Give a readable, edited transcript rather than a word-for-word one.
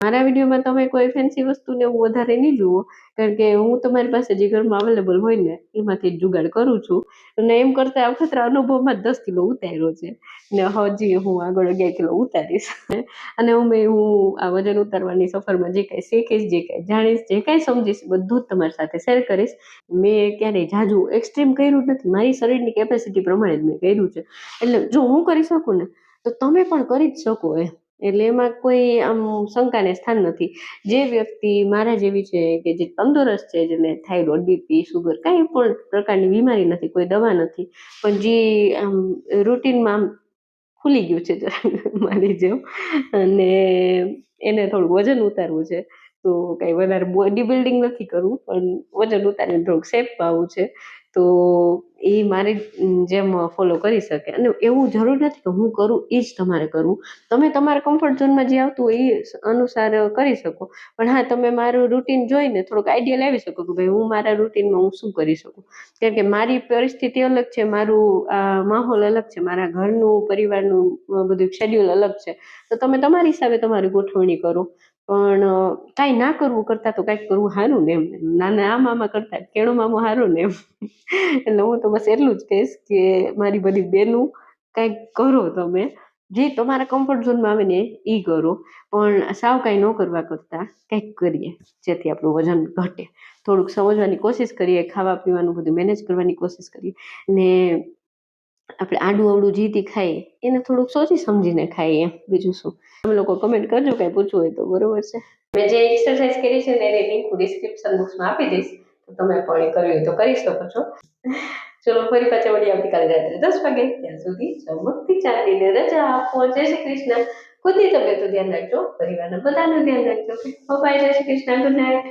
મારા વિડીયોમાં તમે કોઈ ફેન્સી વસ્તુને એવું વધારે નહીં જુઓ, કારણ કે હું તમારી પાસે જે ઘરમાં અવેલેબલ હોય ને એમાંથી જ જુગાડ કરું છું. અને એમ કરતા અખતરા અનુભવમાં જ 10 કિલો ઉતાર્યો છે ને હજી હું આગળ 11 કિલો ઉતારીશ. અને હું આ વજન ઉતારવાની સફરમાં જે કાંઈ શીખીશ, જે કાંઈ જાણીશ, જે કાંઈ સમજીશ બધું જ તમારી સાથે શેર કરીશ. મેં ક્યારેય જાજુ એક્સ્ટ્રીમ કર્યું નથી, મારી શરીરની કેપેસિટી પ્રમાણે જ મેં કર્યું છે. એટલે જો હું કરી શકું ને તો તમે પણ કરી જ શકો એટલે એમાં કોઈ આમ શંકાને સ્થાન નથી. જે વ્યક્તિ મારા જેવી છે કે જે તંદુરસ્ત છે, જેને થાઇરોઇડ, બીપી, શુગર કાંઈ પણ પ્રકારની બીમારી નથી, કોઈ દવા નથી, પણ જે આમ રૂટીનમાં આમ ફૂલી ગયું છે મારી જેમ, અને એને થોડું વજન ઉતારવું છે, તો કંઈ વધારે બોડી બિલ્ડિંગ નથી કરવું, પણ વજન ઉતારીને થોડુંક શેપમાં આવવું છે, તો એ મારી જેમ ફોલો કરી શકે. અને એવું જરૂર નથી કે હું કરું એ જ તમારે કરવું. તમે તમારા કમ્ફર્ટ ઝોનમાં જે આવતું હોય એ અનુસાર કરી શકો. પણ હા, તમે મારું રૂટીન જોઈને થોડોક આઈડિયા લાવી શકો કે ભાઈ હું મારા રૂટીનમાં હું શું કરી શકું. કારણ કે મારી પરિસ્થિતિ અલગ છે, મારું માહોલ અલગ છે, મારા ઘરનું પરિવારનું બધું શેડ્યુલ અલગ છે. તો તમે તમારી હિસાબે તમારી ગોઠવણી કરો. પણ કાંઈ ના કરવું કરતાં તો કાંઈક કરવું સારું ને એમ. નાના આ મામા કરતાં કેણું મામું સારું ને એમ. એટલે હું તો બસ એટલું જ કહીશ કે મારી બધી બહેનું કાંઈક કરો, તમે જે તમારા કમ્ફર્ટ ઝોનમાં આવે ને એ કરો. પણ સાવ કાંઈ ન કરવા કરતાં કંઈક કરીએ જેથી આપણું વજન ઘટે. થોડુંક સમજવાની કોશિશ કરીએ, ખાવા પીવાનું બધું મેનેજ કરવાની કોશિશ કરીએ, ને આપણે આડું અવડું જીતી ખાઈએ એને થોડુંક સોચી સમજીને ખાઈએ, બીજું શું. તમે લોકો કમેન્ટ કરજો કાંઈ પૂછવું હોય તો, બરોબર છે. મેં જે એક્સરસાઇઝ કરી છે ને એની લિંક હું ડિસ્ક્રિપ્શન બોક્સમાં આપી દઈશ, તો તમે પણ એ કરવી હોય તો કરી શકો છો. ચલો ફરી પાછા વળી આવતીકાલે રાત્રે 10 વાગે. ત્યાં સુધી ચમકતી ચાંદીને રજા આપો. જય શ્રી કૃષ્ણ. ખુદની તબિયતનું ધ્યાન રાખજો, પરિવારના બધાનું ધ્યાન રાખજો. બાય, જય શ્રી કૃષ્ણ, ગુડ નાઇટ.